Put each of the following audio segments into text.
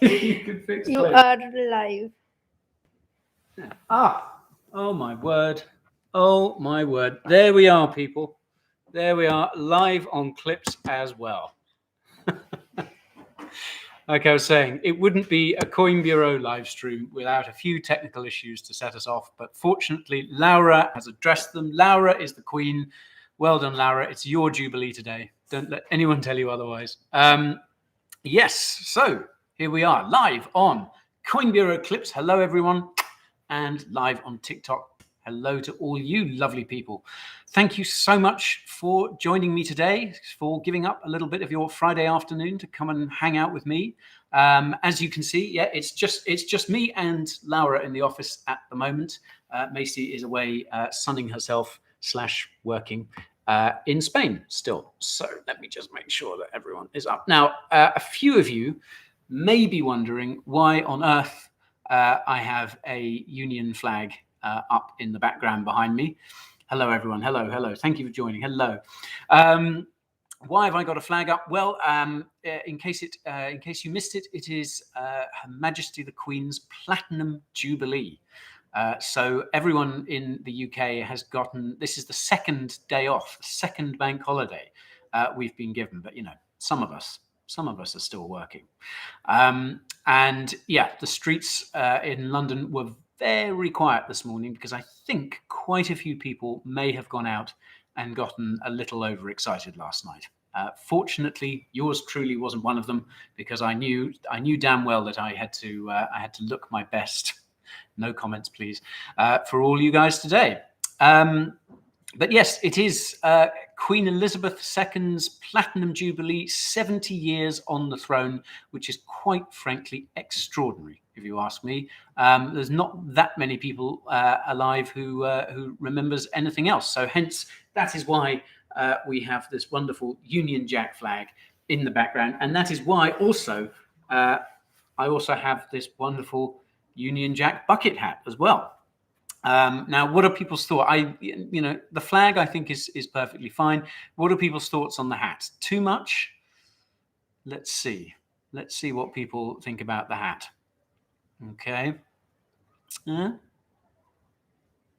You can fix You both. are live. Oh my word. Oh my word. There we are, people. There we are, live on clips as well. Like I was saying, it wouldn't be a Coin Bureau live stream without a few technical issues to set us off. But fortunately, Laura has addressed them. Laura is the queen. Well done, Laura. It's your jubilee today. Don't let anyone tell you otherwise. Yes, so here we are, live on Coin Bureau Clips. Hello, everyone. And live on TikTok. Hello to all you lovely people. Thank you so much for joining me today, for giving up a little bit of your Friday afternoon to come and hang out with me. As you can see, yeah, it's just me and Laura in the office at the moment. Macy is away sunning herself / working in Spain still. So let me just make sure that everyone is up. Now, a few of you may be wondering why on earth I have a Union flag up in the background behind me. Hello, everyone. Hello, hello. Thank you for joining. Hello. Why have I got a flag up? Well, in case you missed it, it is Her Majesty the Queen's Platinum Jubilee. So everyone in the UK has gotten, this is the second day off, the second bank holiday we've been given. But, you know, some of us are still working. And yeah, the streets in London were very quiet this morning because I think quite a few people may have gone out and gotten a little overexcited last night. Fortunately, yours truly wasn't one of them because I knew damn well that I had to look my best. No comments, please, for all you guys today. But yes, it is Queen Elizabeth II's Platinum Jubilee, 70 years on the throne, which is quite frankly extraordinary, if you ask me. There's not that many people alive who remembers anything else. So hence, that is why we have this wonderful Union Jack flag in the background. And that is why also I also have this wonderful Union Jack bucket hat as well. Now, what are people's thoughts? The flag I think is perfectly fine. What are people's thoughts on the hat? Too much? Let's see what people think about the hat. Okay.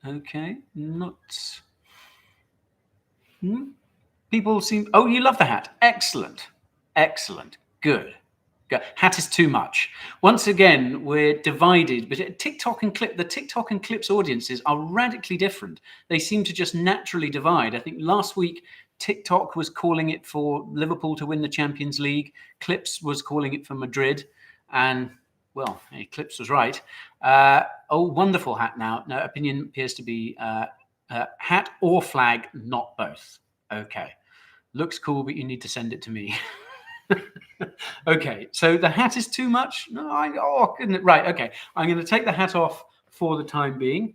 Okay. Not. People seem. Oh, you love the hat. Excellent. Good. Hat is too much. Once again, we're divided, but the TikTok and Clips audiences are radically different. They seem to just naturally divide. I think last week TikTok was calling it for Liverpool to win the Champions League. Clips was calling it for Madrid, and well, Clips was right. Wonderful hat now. No, opinion appears to be hat or flag, not both. Okay, looks cool, but you need to send it to me. Okay, so the hat is too much. No, couldn't it? Right. Okay, I'm going to take the hat off for the time being.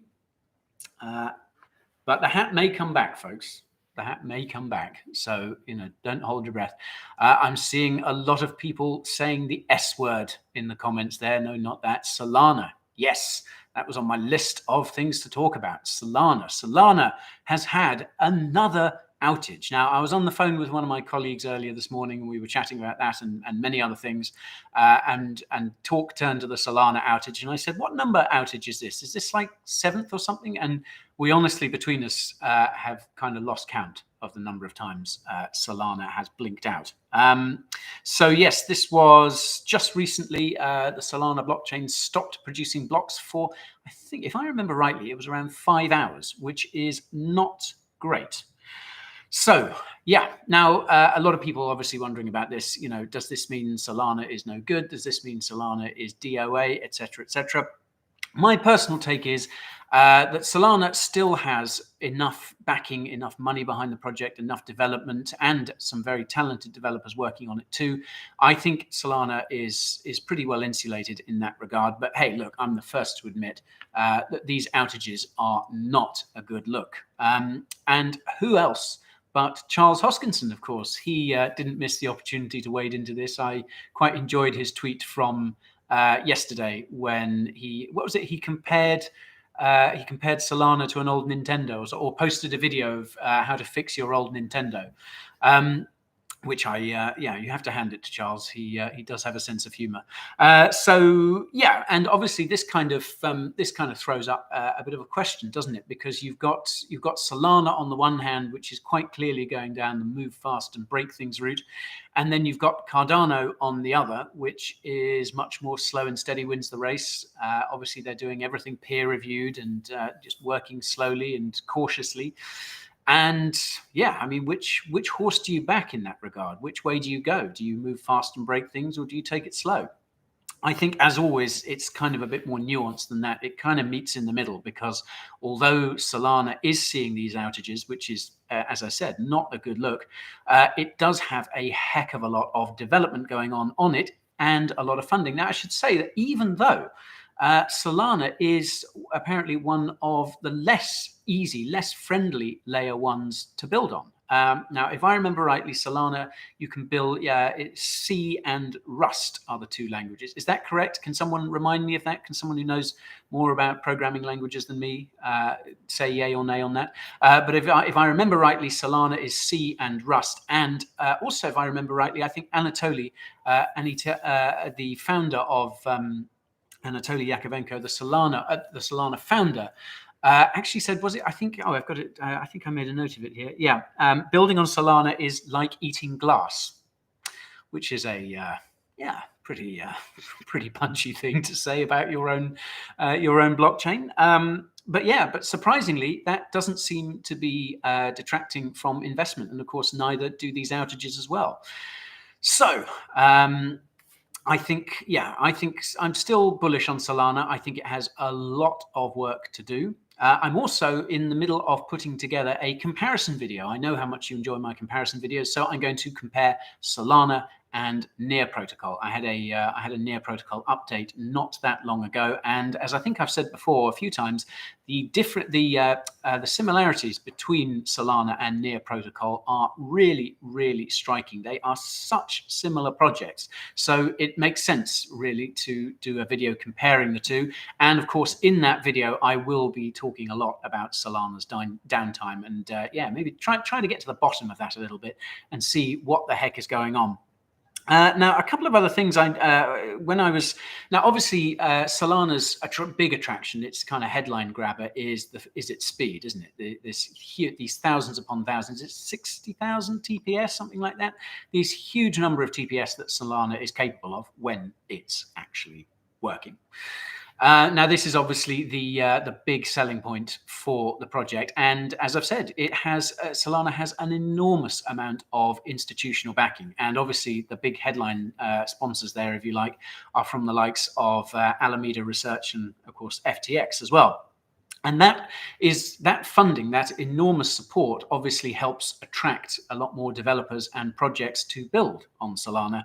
But the hat may come back, folks. The hat may come back. So, don't hold your breath. I'm seeing a lot of people saying the S word in the comments there. No, not that. Solana. Yes, that was on my list of things to talk about. Solana. Solana has had another outage. Now, I was on the phone with one of my colleagues earlier this morning, and we were chatting about that and many other things. And talk turned to the Solana outage, and I said, "What number outage is this? Is this like 7th or something?" And we honestly, between us, have kind of lost count of the number of times Solana has blinked out. So yes, this was just recently. The Solana blockchain stopped producing blocks for, I think, if I remember rightly, it was around 5 hours, which is not great. So, yeah, now a lot of people obviously wondering about this. Does this mean Solana is no good? Does this mean Solana is DOA, etc., etc.? My personal take is that Solana still has enough backing, enough money behind the project, enough development, and some very talented developers working on it too. I think Solana is pretty well insulated in that regard. But hey, look, I'm the first to admit that these outages are not a good look. And who else but Charles Hoskinson, of course? He didn't miss the opportunity to wade into this. I quite enjoyed his tweet from yesterday when he compared Solana to an old Nintendo, or posted a video of how to fix your old Nintendo. which yeah, you have to hand it to Charles. He does have a sense of humor. So yeah, and obviously this kind of throws up a bit of a question, doesn't it? Because you've got Solana on the one hand, which is quite clearly going down the move fast and break things route, and then you've got Cardano on the other, which is much more slow and steady, wins the race. Obviously, they're doing everything peer reviewed and just working slowly and cautiously. And yeah, I mean, which horse do you back in that regard? Which way do you go? Do you move fast and break things, or do you take it slow? I think, as always, it's kind of a bit more nuanced than that. It kind of meets in the middle, because although Solana is seeing these outages, which is, as I said, not a good look, it does have a heck of a lot of development going on it, and a lot of funding. Now, I should say that even though Solana is apparently one of the less easy, less friendly layer ones to build on. Now, if I remember rightly, Solana, you can build, C and Rust are the two languages. Is that correct? Can someone remind me of that? Can someone who knows more about programming languages than me say yay or nay on that? But if I remember rightly, Solana is C and Rust. And also, if I remember rightly, I think Anatoly, the founder of Anatoly Yakovenko, the Solana founder, actually said, was it? I think. Oh, I've got it. I think I made a note of it here. Yeah, building on Solana is like eating glass, which is a pretty punchy thing to say about your own blockchain. But surprisingly, that doesn't seem to be detracting from investment, and of course, neither do these outages as well. So. I think I'm still bullish on Solana. I think it has a lot of work to do. I'm also in the middle of putting together a comparison video. I know how much you enjoy my comparison videos, so I'm going to compare Solana and Near Protocol. I had a Near Protocol update not that long ago, and as I think I've said before a few times, the similarities between Solana and Near Protocol are really, really striking. They are such similar projects, so it makes sense really to do a video comparing the two. And of course, in that video, I will be talking a lot about Solana's downtime, and maybe try to get to the bottom of that a little bit and see what the heck is going on. Now, a couple of other things. Obviously, Solana's big attraction, its kind of headline grabber, is its speed, isn't it? These thousands upon thousands. It's 60,000 TPS, something like that. These huge number of TPS that Solana is capable of when it's actually working. Now, this is obviously the big selling point for the project, and as I've said, Solana has an enormous amount of institutional backing, and obviously the big headline sponsors there, if you like, are from the likes of Alameda Research and, of course, FTX as well. And that funding, that enormous support, obviously helps attract a lot more developers and projects to build on Solana,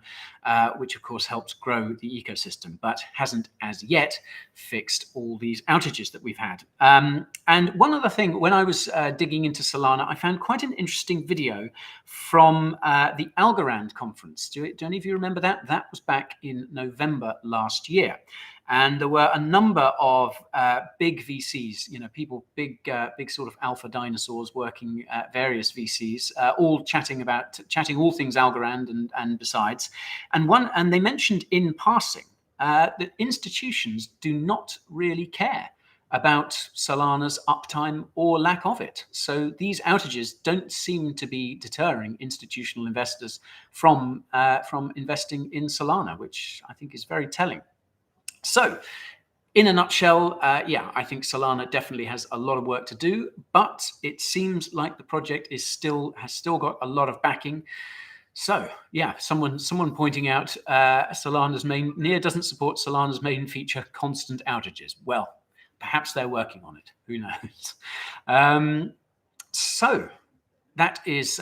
which of course helps grow the ecosystem, but hasn't as yet fixed all these outages that we've had. And one other thing, when I was digging into Solana, I found quite an interesting video from the Algorand Conference. Do any of you remember that? That was back in November last year. And there were a number of big VCs, big sort of alpha dinosaurs working at various VCs, all chatting all things Algorand and besides. And they mentioned in passing that institutions do not really care about Solana's uptime or lack of it. So these outages don't seem to be deterring institutional investors from investing in Solana, which I think is very telling. So, in a nutshell, I think Solana definitely has a lot of work to do, but it seems like the project has still got a lot of backing. So, yeah, someone pointing out Near doesn't support Solana's main feature, constant outages. Well, perhaps they're working on it. Who knows? So that is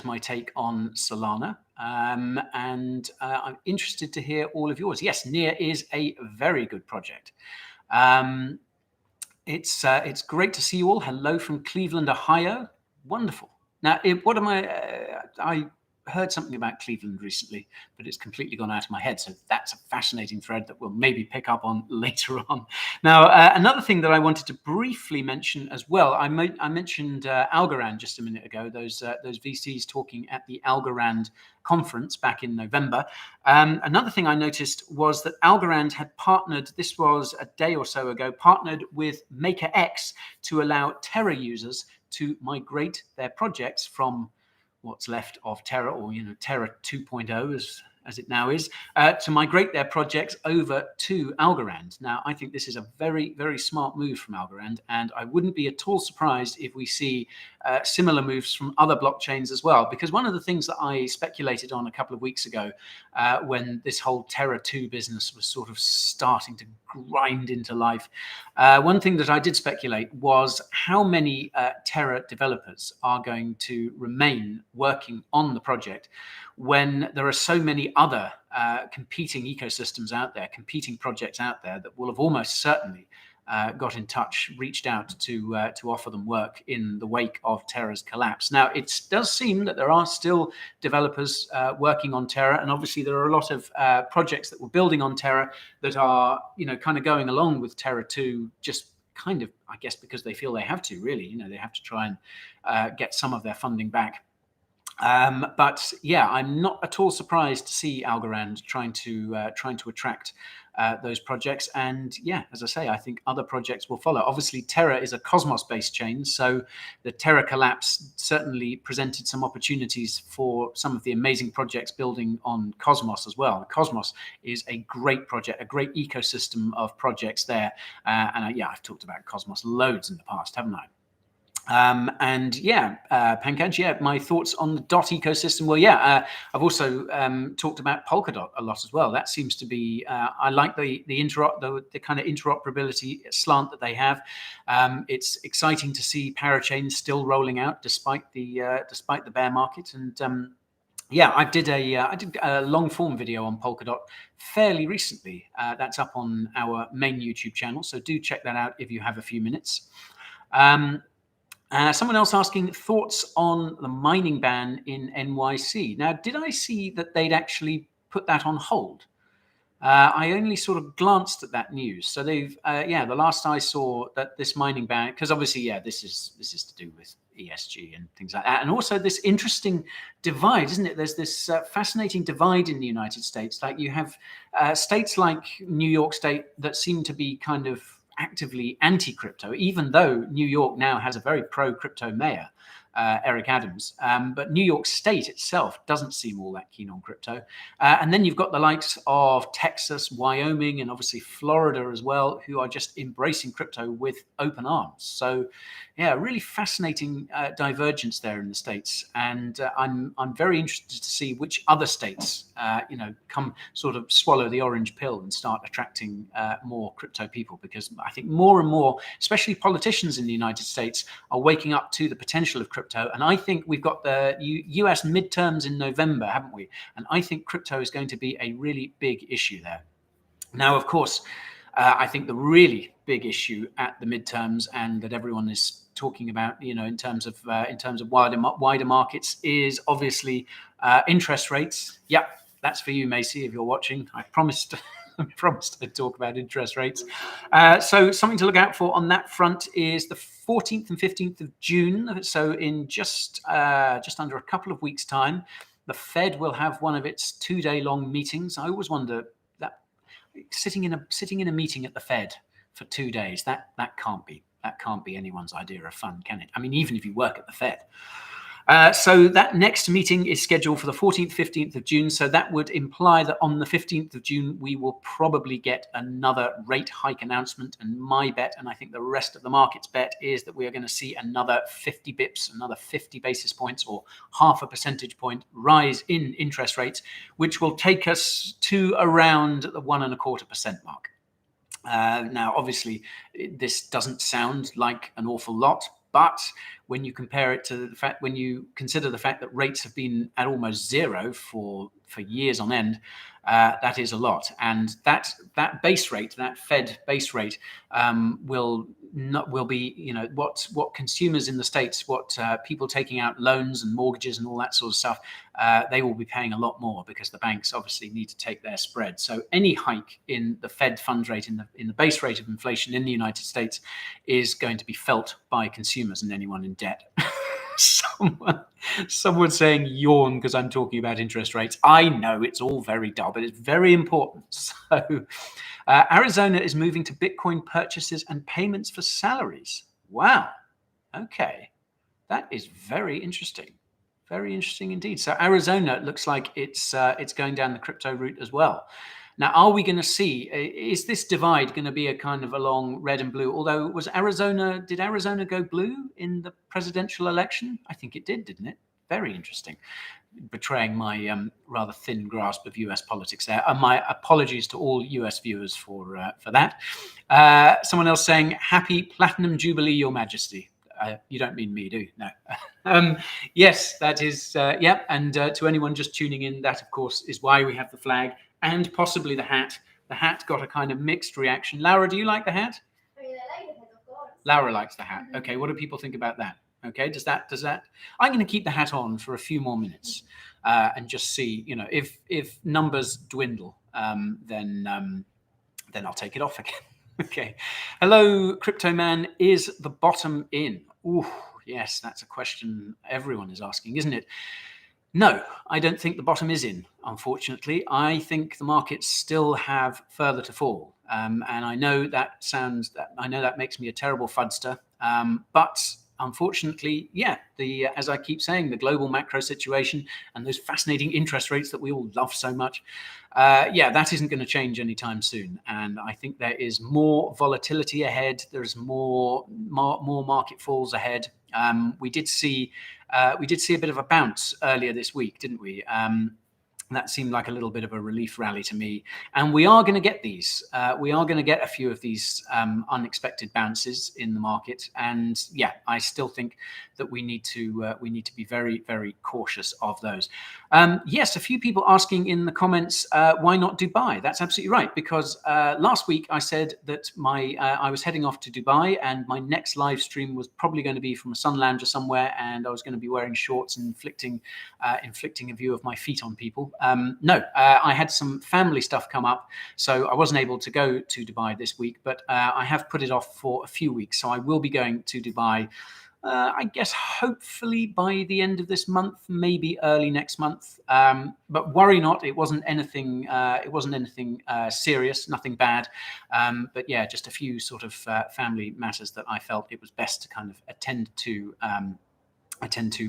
my take on Solana. And I'm interested to hear all of yours. Yes, Near is a very good project. It's great to see you all. Hello from Cleveland, Ohio. Wonderful. Now, heard something about Cleveland recently, but it's completely gone out of my head. So that's a fascinating thread that we'll maybe pick up on later on. Now, another thing that I wanted to briefly mention as well, I mentioned Algorand just a minute ago, those VCs talking at the Algorand Conference back in November. Another thing I noticed was that Algorand had partnered, this was a day or so ago, partnered with MakerX to allow Terra users to migrate their projects from what's left of Terra, or Terra 2.0 as it now is, to migrate their projects over to Algorand. Now, I think this is a very, very smart move from Algorand, and I wouldn't be at all surprised if we see similar moves from other blockchains as well. Because one of the things that I speculated on a couple of weeks ago, when this whole Terra 2 business was sort of starting to grind into life, one thing that I did speculate was how many Terra developers are going to remain working on the project when there are so many other competing ecosystems out there, competing projects out there that will have almost certainly got in touch, reached out to offer them work in the wake of Terra's collapse. Now, it does seem that there are still developers working on Terra, and obviously there are a lot of projects that were building on Terra that are, kind of going along with Terra 2, just kind of, I guess, because they feel they have to, really. They have to try and get some of their funding back. But yeah, I'm not at all surprised to see Algorand trying to attract those projects. And yeah, as I say, I think other projects will follow. Obviously, Terra is a Cosmos-based chain, so the Terra collapse certainly presented some opportunities for some of the amazing projects building on Cosmos as well. Cosmos is a great project, a great ecosystem of projects there. And yeah, I've talked about Cosmos loads in the past, haven't I? And yeah, Pankaj, yeah, my thoughts on the DOT ecosystem. Well, yeah, I've also talked about Polkadot a lot as well. That seems to be, I like the kind of interoperability slant that they have. It's exciting to see Parachain still rolling out despite the bear market. And yeah, I did a long form video on Polkadot fairly recently. That's up on our main YouTube channel, so do check that out if you have a few minutes. Someone else asking thoughts on the mining ban in NYC. Now, did I see that they'd actually put that on hold? I only sort of glanced at that news. So they've, yeah, the last I saw that this mining ban, because obviously, yeah, this is to do with ESG and things like that, and also this interesting divide, isn't it? There's this fascinating divide in the United States. Like you have states like New York State that seem to be kind of actively anti-crypto, even though New York now has a very pro-crypto mayor, Eric Adams. But New York State itself doesn't seem all that keen on crypto. And then you've got the likes of Texas, Wyoming, and obviously Florida as well, who are just embracing crypto with open arms. So yeah, really fascinating divergence there in the States. And I'm very interested to see which other states, come sort of swallow the orange pill and start attracting more crypto people, because I think more and more, especially politicians in the United States, are waking up to the potential of crypto. And I think we've got the US midterms in November, haven't we? And I think crypto is going to be a really big issue there. Now, of course, I think the really big issue at the midterms, and that everyone is talking about, in terms of wider markets, is obviously interest rates. Yep, that's for you, Macy, if you're watching. I promised. I promised I'd talk about interest rates. So something to look out for on that front is the 14th and 15th of June. So in just under a couple of weeks' time, the Fed will have one of its 2-day-long meetings. I always wonder that sitting in a meeting at the Fed for 2 days, that can't be anyone's idea of fun, can it? I mean, even if you work at the Fed. So that next meeting is scheduled for the 14th, 15th of June. So that would imply that on the 15th of June, we will probably get another rate hike announcement. And my bet, and I think the rest of the market's bet, is that we are going to see another 50 bips, another 50 basis points, or half a percentage point rise in interest rates, which will take us to around the 1.25% mark. Now, obviously, this doesn't sound like an awful lot, but when you compare it to the fact, when you consider the fact that rates have been at almost zero for years on end, That is a lot, and that base rate, that Fed base rate, will be, what consumers in the States, what people taking out loans and mortgages and all that sort of stuff, they will be paying a lot more because the banks obviously need to take their spread. So any hike in the Fed funds rate, in the base rate of inflation in the United States, is going to be felt by consumers and anyone in debt. Someone saying yawn because I'm talking about interest rates. I know it's all very dull, but it's very important. So Arizona is moving to Bitcoin purchases and payments for salaries. Wow. Okay. That is very interesting. Very interesting indeed. So Arizona looks like it's going down the crypto route as well. Now, are we going to see, is this divide going to be a kind of along red and blue? Although, did Arizona go blue in the presidential election? I think it did, didn't it? Very interesting. Betraying my rather thin grasp of US politics there. My apologies to all US viewers for that. Someone else saying, happy Platinum Jubilee, Your Majesty. You don't mean me, do you? No. Yes, that is, yeah. And to anyone just tuning in, that, of course, is why we have the flag and possibly the hat. The hat got a kind of mixed reaction. Laura, do you like the hat? I mean, I like the hat, of course. Laura likes the hat. Okay, what do people think about that? Okay, does that? I'm going to keep the hat on for a few more minutes and just see, if numbers dwindle, then I'll take it off again. Okay. Hello, Crypto Man. Is the bottom in? Ooh, yes, that's a question everyone is asking, isn't it? No, I don't think the bottom is in, unfortunately. I think the markets still have further to fall. And I know that makes me a terrible fudster. But unfortunately, yeah, as I keep saying, the global macro situation and those fascinating interest rates that we all love so much, that isn't going to change anytime soon. And I think there is more volatility ahead. There's more market falls ahead. We did see a bit of a bounce earlier this week, didn't we? That seemed like a little bit of a relief rally to me. And we are going to get these. We are going to get a few of these unexpected bounces in the market. And yeah, I still think that we need to be very, very cautious of those. Yes, a few people asking in the comments, why not Dubai? That's absolutely right. Because last week I said that I was heading off to Dubai, and my next live stream was probably going to be from a sun lounger somewhere, and I was going to be wearing shorts and inflicting a view of my feet on people. No, I had some family stuff come up, so I wasn't able to go to Dubai this week, but I have put it off for a few weeks. So I will be going to Dubai, I guess, hopefully by the end of this month, maybe early next month. But worry not, it wasn't anything serious, nothing bad. But yeah, just a few sort of family matters that I felt it was best to kind of attend to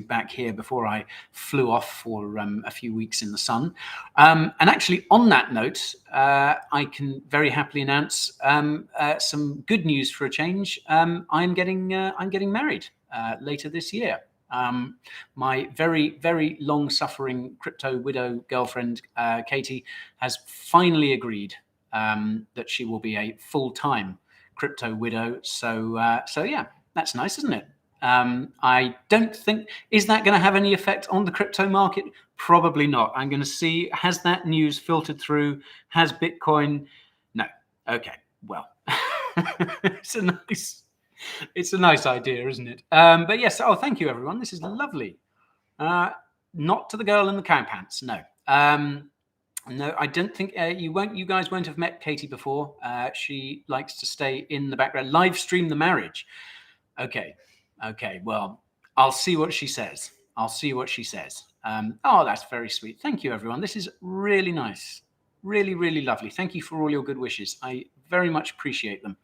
back here before I flew off for a few weeks in the sun. And actually, on that note, I can very happily announce some good news for a change. I'm getting married later this year. My very, very long-suffering crypto widow girlfriend, Katie, has finally agreed that she will be a full-time crypto widow. So yeah, that's nice, isn't it? I don't think, is that going to have any effect on the crypto market? Probably not. I'm going to see, has that news filtered through? Has Bitcoin? No. Okay. Well, it's a nice idea, isn't it? But yes. Oh, thank you, everyone. This is lovely. Not to the girl in the cow pants. No. No, I don't think you guys won't have met Katie before. She likes to stay in the background, live stream the marriage. Okay, well, I'll see what she says. Oh, that's very sweet. Thank you, everyone. This is really nice. Really, really lovely. Thank you for all your good wishes. I very much appreciate them.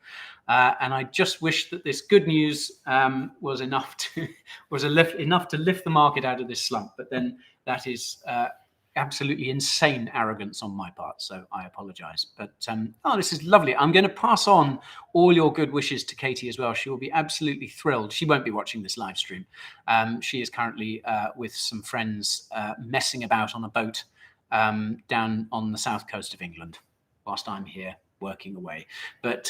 And I just wish that this good news was enough to lift the market out of this slump. But then that is absolutely insane arrogance on my part, so I apologize. But this is lovely. I'm going to pass on all your good wishes to Katie as well. She will be absolutely thrilled. She won't be watching this live stream. She is currently with some friends messing about on a boat down on the south coast of England whilst I'm here working away. But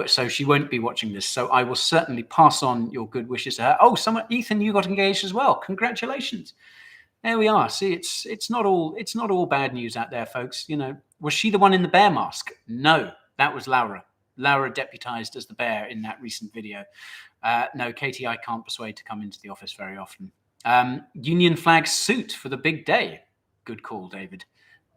so she won't be watching this, so I will certainly pass on your good wishes to her. Oh, Ethan, you got engaged as well. Congratulations. There we are. See, it's not all bad news out there, folks. You know, was she the one in the bear mask? No, that was Laura. Laura deputized as the bear in that recent video. No, Katie, I can't persuade to come into the office very often. Union flag suit for the big day. Good call, David.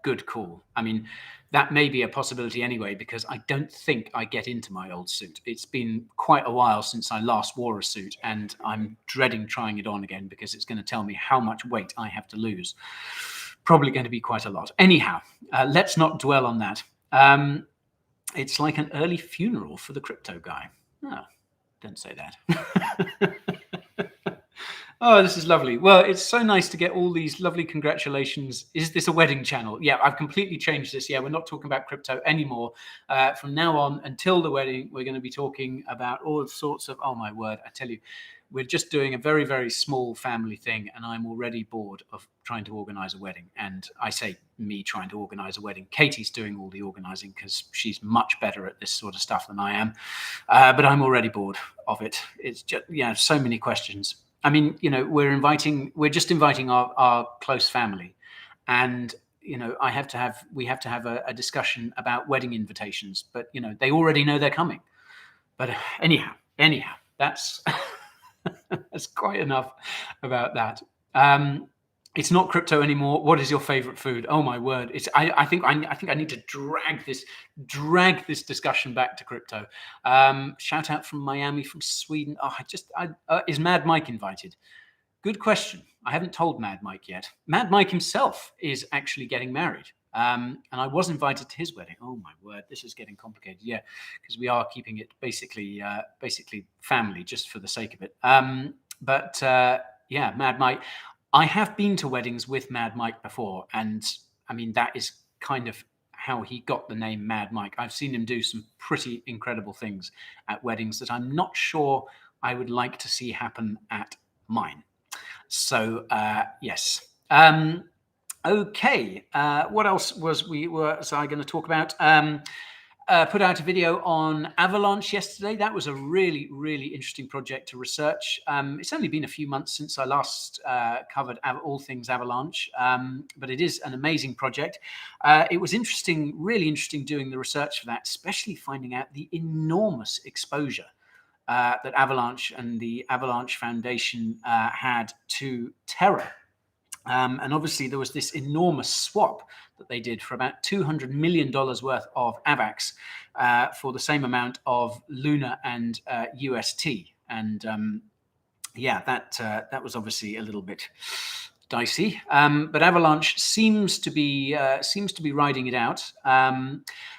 Good call. I mean, that may be a possibility anyway, because I don't think I get into my old suit. It's been quite a while since I last wore a suit, and I'm dreading trying it on again because it's going to tell me how much weight I have to lose. Probably going to be quite a lot. Anyhow, let's not dwell on that. It's like an early funeral for the crypto guy. No, don't say that. Oh, this is lovely. Well, it's so nice to get all these lovely congratulations. Is this a wedding channel? Yeah, I've completely changed this. Yeah, we're not talking about crypto anymore. From now on until the wedding, we're going to be talking about all sorts of, oh my word, I tell you, we're just doing a very, very small family thing, and I'm already bored of trying to organize a wedding. And I say me trying to organize a wedding. Katie's doing all the organizing because she's much better at this sort of stuff than I am. But I'm already bored of it. It's just, so many questions. I mean, we're just inviting our close family, and we have to have a discussion about wedding invitations. But they already know they're coming. But anyhow, that's that's quite enough about that. It's not crypto anymore. What is your favorite food? Oh my word! I think I need to drag this discussion back to crypto. Shout out from Miami, from Sweden. Oh, is Mad Mike invited? Good question. I haven't told Mad Mike yet. Mad Mike himself is actually getting married. And I was invited to his wedding. Oh my word, this is getting complicated. Yeah, because we are keeping it basically family just for the sake of it. Yeah, Mad Mike. I have been to weddings with Mad Mike before, and I mean, that is kind of how he got the name Mad Mike. I've seen him do some pretty incredible things at weddings that I'm not sure I would like to see happen at mine. So, yes. Okay. What else was I going to talk about? Put out a video on Avalanche yesterday. That was a really, really interesting project to research. It's only been a few months since I last covered all things Avalanche, but it is an amazing project. It was interesting, really interesting doing the research for that, especially finding out the enormous exposure that Avalanche and the Avalanche Foundation had to terror. And obviously there was this enormous swap that they did for about $200 million worth of AVAX for the same amount of Luna and UST. And that was obviously a little bit dicey. But Avalanche seems to be riding it out.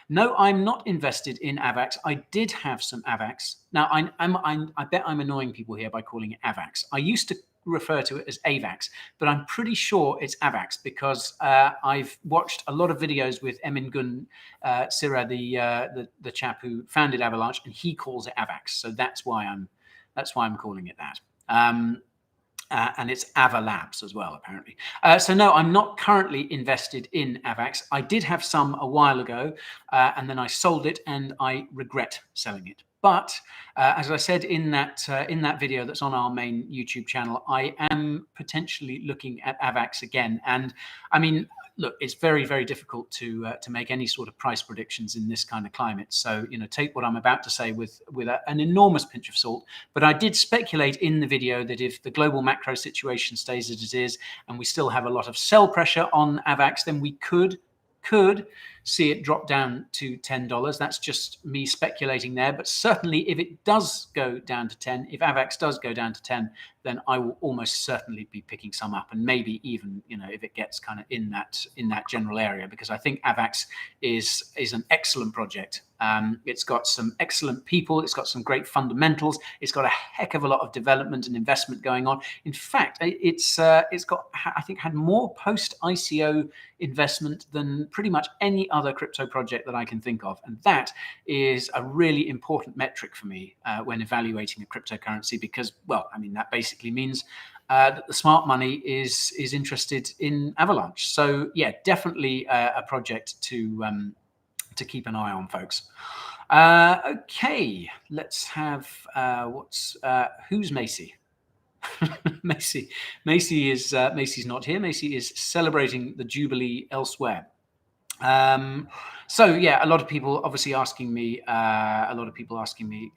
No, I'm not invested in AVAX. I did have some AVAX. Now I bet I'm annoying people here by calling it AVAX. I used to refer to it as AVAX, but I'm pretty sure it's AVAX because I've watched a lot of videos with Emin Gun Sira, the chap who founded Avalanche, and he calls it AVAX. So that's why I'm calling it that. And it's Ava Labs as well, apparently. So no, I'm not currently invested in AVAX. I did have some a while ago, and then I sold it, and I regret selling it. But as I said in that video that's on our main YouTube channel, I am potentially looking at AVAX again. And I mean, look, it's very, very difficult to make any sort of price predictions in this kind of climate. So, take what I'm about to say with an enormous pinch of salt. But I did speculate in the video that if the global macro situation stays as it is, and we still have a lot of sell pressure on AVAX, then we could see it drop down to $10. That's just me speculating there. But certainly if it does go down to 10, if AVAX does go down to 10, then I will almost certainly be picking some up, and maybe even, if it gets kind of in that general area, because I think AVAX is an excellent project. It's got some excellent people. It's got some great fundamentals. It's got a heck of a lot of development and investment going on. In fact, it's got, I think, had more post ICO investment than pretty much any other crypto project that I can think of. And that is a really important metric for me when evaluating a cryptocurrency, because, well, I mean, that basically means that the smart money is interested in Avalanche. So yeah, definitely a project to keep an eye on, folks. Okay, let's have who's Macy? Macy's not here. Macy is celebrating the Jubilee elsewhere. So yeah, a lot of people obviously asking me,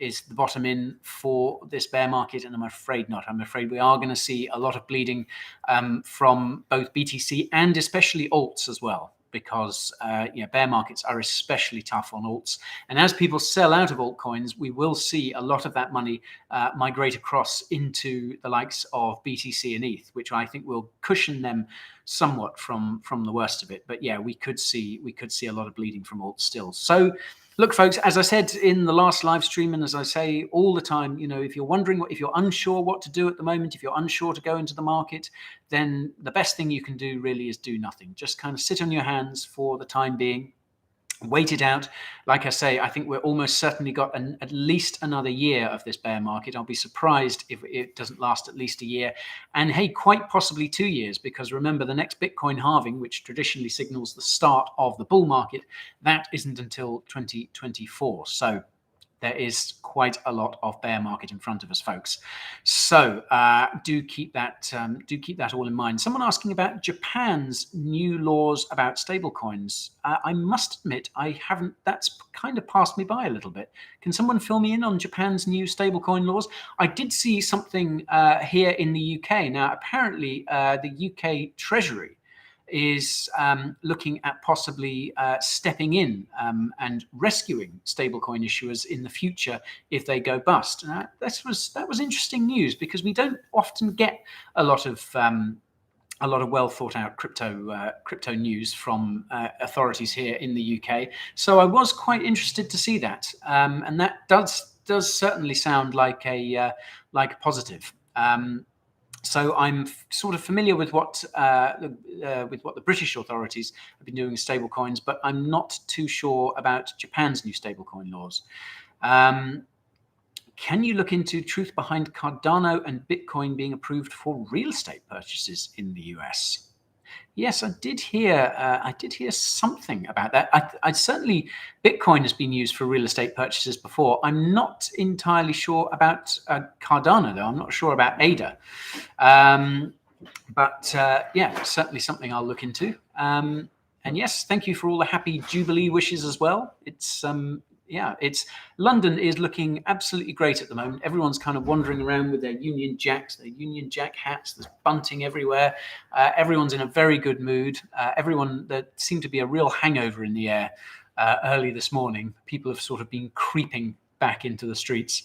is the bottom in for this bear market? And I'm afraid not. I'm afraid we are going to see a lot of bleeding from both BTC and especially alts as well, because bear markets are especially tough on alts. And as people sell out of altcoins, we will see a lot of that money migrate across into the likes of BTC and ETH, which I think will cushion them somewhat from the worst of it. But yeah, we could see a lot of bleeding from alts still. So look, folks, as I said in the last live stream, and as I say all the time, if you're wondering, if you're unsure what to do at the moment, if you're unsure to go into the market, then the best thing you can do really is do nothing. Just kind of sit on your hands for the time being. Wait it out. Like I say, I think we're almost certainly got at least another year of this bear market. I'll be surprised if it doesn't last at least a year. And hey, quite possibly 2 years, because remember, the next Bitcoin halving, which traditionally signals the start of the bull market, that isn't until 2024. So there is quite a lot of bear market in front of us, folks. So do keep that all in mind. Someone asking about Japan's new laws about stablecoins. I must admit, I haven't. That's kind of passed me by a little bit. Can someone fill me in on Japan's new stablecoin laws? I did see something here in the UK. Now, apparently, the UK Treasury is looking at possibly stepping in and rescuing stablecoin issuers in the future if they go bust. That was interesting news, because we don't often get a lot of well thought out crypto news from authorities here in the UK. So I was quite interested to see that, and that does certainly sound like a positive. So I'm sort of familiar with what the British authorities have been doing with stablecoins, but I'm not too sure about Japan's new stablecoin laws. Can you look into truth behind Cardano and Bitcoin being approved for real estate purchases in the US? Yes, I did hear something about that. I certainly, Bitcoin has been used for real estate purchases before. I'm not entirely sure about Cardano, though. I'm not sure about ADA. But yeah, certainly something I'll look into. And yes, thank you for all the happy Jubilee wishes as well. It's London is looking absolutely great at the moment. Everyone's kind of wandering around with their Union Jacks, their Union Jack hats. There's bunting everywhere. Everyone's in a very good mood. There seemed to be a real hangover in the air early this morning. People have sort of been creeping back into the streets.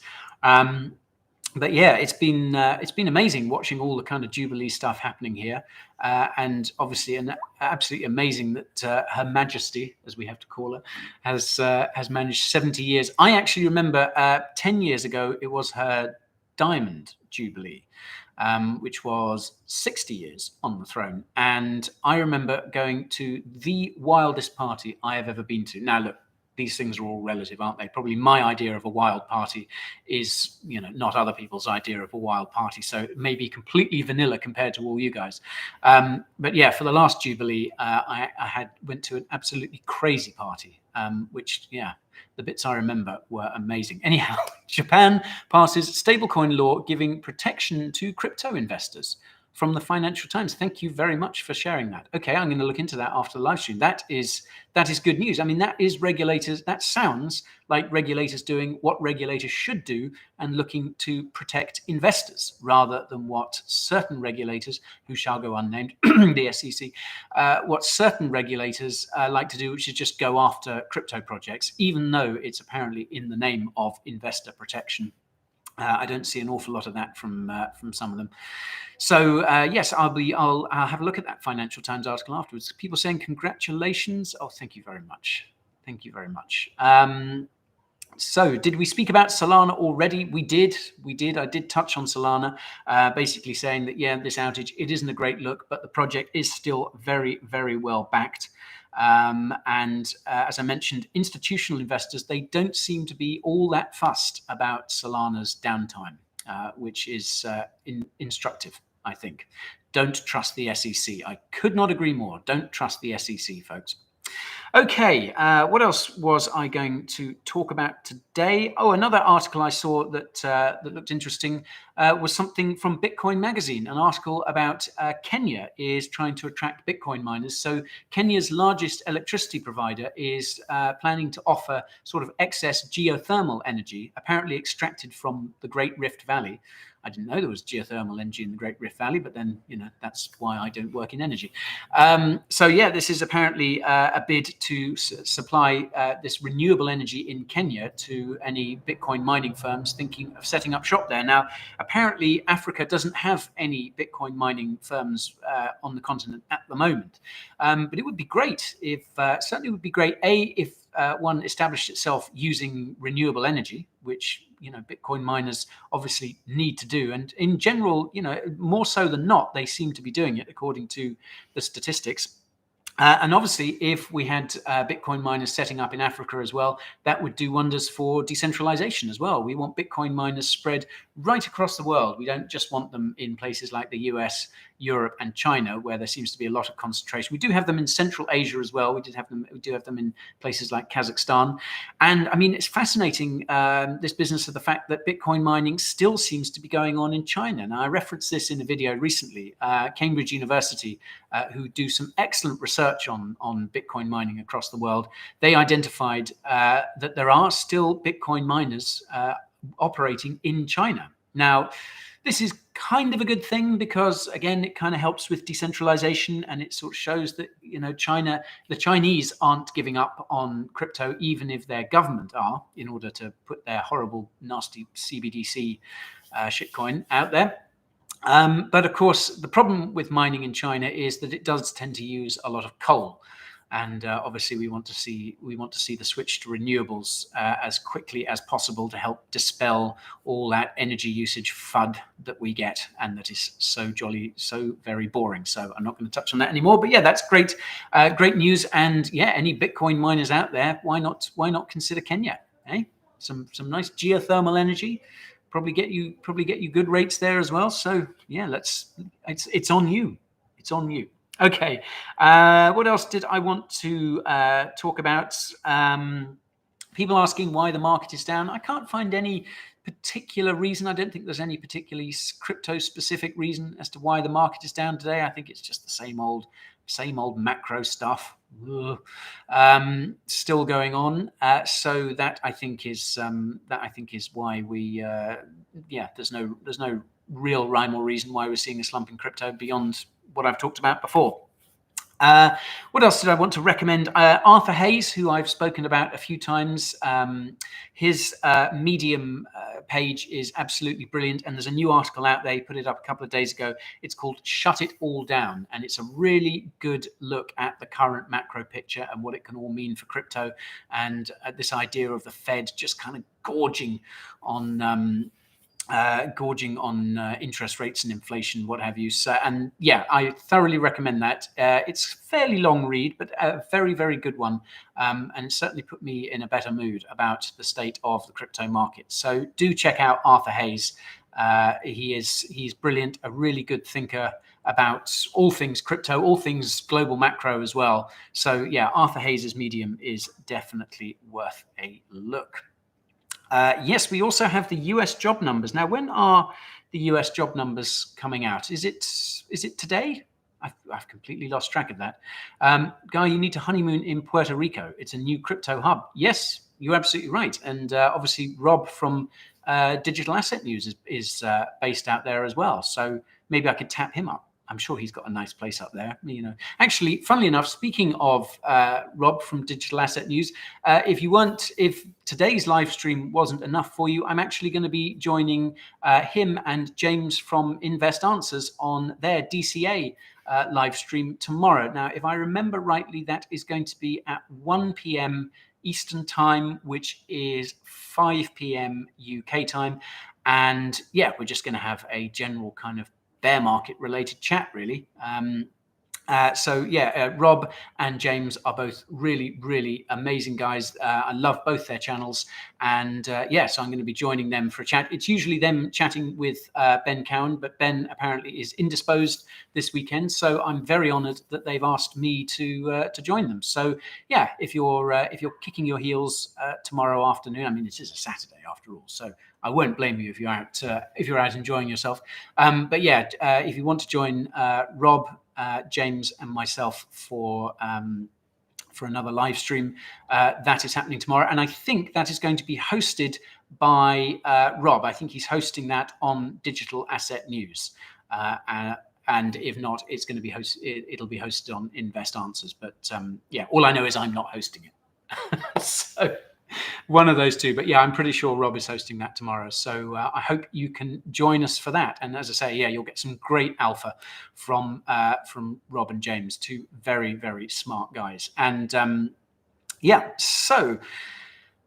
But yeah, it's been amazing watching all the kind of Jubilee stuff happening here, and obviously absolutely amazing that Her Majesty, as we have to call her, has managed 70 years. I actually remember 10 years ago it was her Diamond Jubilee, which was 60 years on the throne, and I remember going to the wildest party I have ever been to. Now look, these things are all relative, aren't they? Probably my idea of a wild party is, not other people's idea of a wild party. So it may be completely vanilla compared to all you guys. But yeah, for the last Jubilee, I went to an absolutely crazy party, which, yeah, the bits I remember were amazing. Anyhow, Japan passes stablecoin law giving protection to crypto investors. From the Financial Times. Thank you very much for sharing that. Okay, I'm going to look into that after the live stream. That is good news. I mean, that is regulators. That sounds like regulators doing what regulators should do and looking to protect investors, rather than what certain regulators, who shall go unnamed, the SEC, what certain regulators like to do, which is just go after crypto projects, even though it's apparently in the name of investor protection. I don't see an awful lot of that from some of them. So yes, I'll have a look at that Financial Times article afterwards. People saying congratulations. Oh, thank you very much. Thank you very much. So did we speak about Solana already? We did. I did touch on Solana, basically saying that, yeah, this outage, it isn't a great look, but the project is still very, very well backed. And as I mentioned, institutional investors, they don't seem to be all that fussed about Solana's downtime, which is instructive, I think. Don't trust the SEC. I could not agree more. Don't trust the SEC, folks. Okay, what else was I going to talk about today? Oh, another article I saw that looked interesting was something from Bitcoin Magazine. An article about Kenya is trying to attract Bitcoin miners. So Kenya's largest electricity provider is planning to offer sort of excess geothermal energy, apparently extracted from the Great Rift Valley. I didn't know there was geothermal energy in the Great Rift Valley, but then, that's why I don't work in energy. So yeah, this is apparently a bid to supply this renewable energy in Kenya to any Bitcoin mining firms thinking of setting up shop there. Now, apparently Africa doesn't have any Bitcoin mining firms on the continent at the moment. But it would be great if, certainly would be great, if one established itself using renewable energy, which Bitcoin miners obviously need to do, and in general, more so than not, they seem to be doing it according to the statistics. And obviously, if we had Bitcoin miners setting up in Africa as well, that would do wonders for decentralization as well. We want Bitcoin miners spread right across the world. We don't just want them in places like the US, Europe, and China, where there seems to be a lot of concentration. We do have them in Central Asia as well. We do have them in places like Kazakhstan. And I mean, it's fascinating, this business of the fact that Bitcoin mining still seems to be going on in China. Now, I referenced this in a video recently. Cambridge University, who do some excellent research on Bitcoin mining across the world, they identified that there are still Bitcoin miners operating in China. Now, this is kind of a good thing because, again, it kind of helps with decentralization, and it sort of shows that the Chinese aren't giving up on crypto, even if their government are, in order to put their horrible, nasty CBDC shitcoin out there. But of course, the problem with mining in China is that it does tend to use a lot of coal, and obviously we want to see the switch to renewables as quickly as possible to help dispel all that energy usage FUD that we get, and that is so very boring. So I'm not going to touch on that anymore. But yeah, that's great, great news. And yeah, any Bitcoin miners out there, why not consider Kenya? Eh? Some nice geothermal energy. Probably get you good rates there as well. So yeah, it's on you. It's on you. Okay. What else did I want to talk about? People asking why the market is down. I can't find any particular reason. I don't think there's any particularly crypto specific reason as to why the market is down today. I think it's just the same old macro stuff still going on. So that I think is why we there's no real rhyme or reason why we're seeing a slump in crypto beyond what I've talked about before. What else did I want to recommend? Arthur Hayes, who I've spoken about a few times, his Medium page is absolutely brilliant, and there's a new article out there. He put it up a couple of days ago. It's called Shut It All Down, and it's a really good look at the current macro picture and what it can all mean for crypto, and this idea of the Fed just kind of gorging on interest rates and inflation, what have you. So, and yeah, I thoroughly recommend that. It's a fairly long read, but a very, very good one. And it certainly put me in a better mood about the state of the crypto market. So do check out Arthur Hayes. He's brilliant, a really good thinker about all things crypto, all things global macro as well. So yeah, Arthur Hayes's Medium is definitely worth a look. Yes, we also have the US job numbers. Now, when are the US job numbers coming out? Is it today? I've completely lost track of that. Guy, you need to honeymoon in Puerto Rico. It's a new crypto hub. Yes, you're absolutely right. And obviously, Rob from Digital Asset News is based out there as well. So maybe I could tap him up. I'm sure he's got a nice place up there. Actually, funnily enough, speaking of Rob from Digital Asset News, if today's live stream wasn't enough for you, I'm actually going to be joining him and James from Invest Answers on their DCA live stream tomorrow. Now, if I remember rightly, that is going to be at 1 p.m. Eastern time, which is 5 p.m. UK time. And yeah, we're just going to have a general kind of bear market related chat, really. So yeah, Rob and James are both really, really amazing guys. I love both their channels, and yeah, so I'm going to be joining them for a chat. It's usually them chatting with Ben Cowan, but Ben apparently is indisposed this weekend, so I'm very honoured that they've asked me to join them. So yeah, if you're kicking your heels tomorrow afternoon, I mean it is a Saturday after all, so I won't blame you if you're out enjoying yourself. But yeah, if you want to join Rob, James and myself for another live stream. That is happening tomorrow. And I think that is going to be hosted by Rob. I think he's hosting that on Digital Asset News. And if not, it's going to be it'll be hosted on Invest Answers. But yeah, all I know is I'm not hosting it. So one of those two. But yeah, I'm pretty sure Rob is hosting that tomorrow. So I hope you can join us for that. And as I say, yeah, you'll get some great alpha from Rob and James, two very, very smart guys. And yeah, so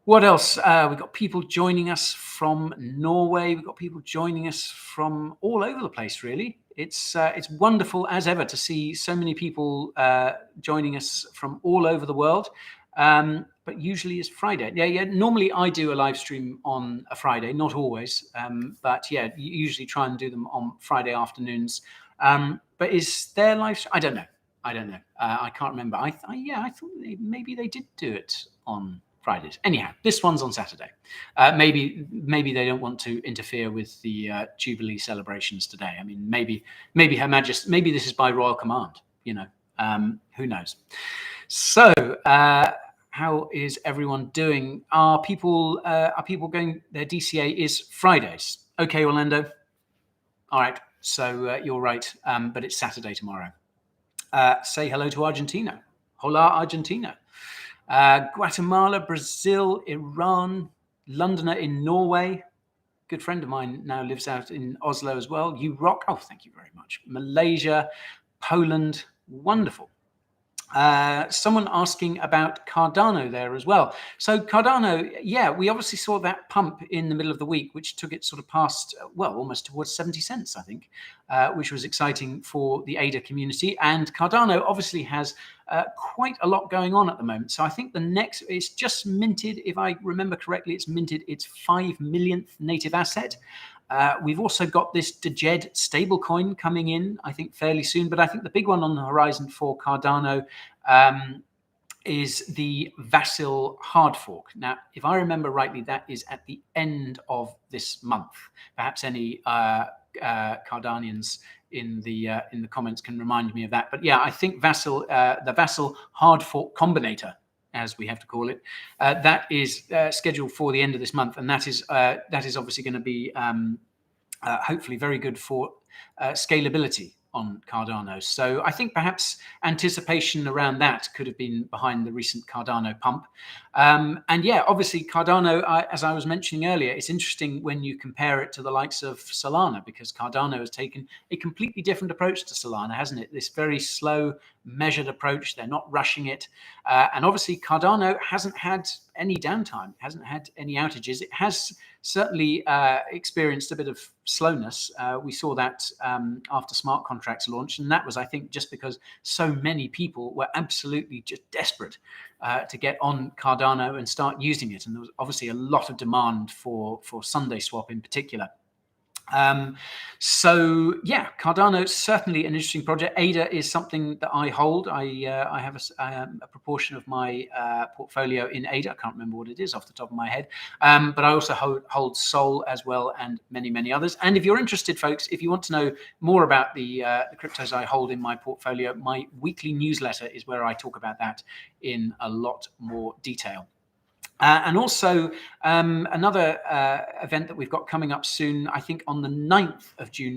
what else? We've got people joining us from Norway. We've got people joining us from all over the place, really. It's wonderful as ever to see so many people joining us from all over the world. But usually it's Friday. Yeah. Normally I do a live stream on a Friday, not always. But yeah, usually try and do them on Friday afternoons. But is there live? I don't know. I can't remember. I thought maybe they did do it on Fridays. Anyhow, this one's on Saturday. Maybe they don't want to interfere with the Jubilee celebrations today. I mean, maybe Her Majesty. Maybe this is by royal command. You know, who knows? So, how is everyone doing? Are people going? Their DCA is Fridays. Okay, Orlando. All right. So you're right, but it's Saturday tomorrow. Say hello to Argentina. Hola, Argentina. Guatemala, Brazil, Iran, Londoner in Norway. Good friend of mine now lives out in Oslo as well. You rock. Oh, thank you very much. Malaysia, Poland. Wonderful. Someone asking about Cardano there as well. So Cardano, yeah, we obviously saw that pump in the middle of the week, which took it sort of past, well, almost towards 70 cents, I think, which was exciting for the ADA community. And Cardano obviously has quite a lot going on at the moment. So I think it's just minted, if I remember correctly, it's minted its 5 millionth native asset. We've also got this DJED stablecoin coming in, I think, fairly soon. But I think the big one on the horizon for Cardano is the Vasil hard fork. Now, if I remember rightly, that is at the end of this month. Perhaps any Cardanians in the comments can remind me of that. But yeah, I think Vasil, the Vasil hard fork combinator, as we have to call it, that is scheduled for the end of this month, and that is obviously going to be hopefully very good for scalability on Cardano. So I think perhaps anticipation around that could have been behind the recent Cardano pump. And yeah, obviously Cardano, as I was mentioning earlier, it's interesting when you compare it to the likes of Solana, because Cardano has taken a completely different approach to Solana, hasn't it? This very slow, measured approach. They're not rushing it. And obviously Cardano hasn't had any downtime, hasn't had any outages. It has certainly experienced a bit of slowness. We saw that after smart contracts launched, and that was, I think, just because so many people were absolutely just desperate to get on Cardano and start using it. And there was obviously a lot of demand for Sunday swap in particular. So yeah, Cardano is certainly an interesting project. ADA is something that I hold. I have a proportion of my portfolio in ADA. I can't remember what it is off the top of my head. But I also hold Sol as well, and many others. And if you're interested, folks, if you want to know more about the cryptos I hold in my portfolio, my weekly newsletter is where I talk about that in a lot more detail. And also another event that we've got coming up soon, I think on the 9th of June,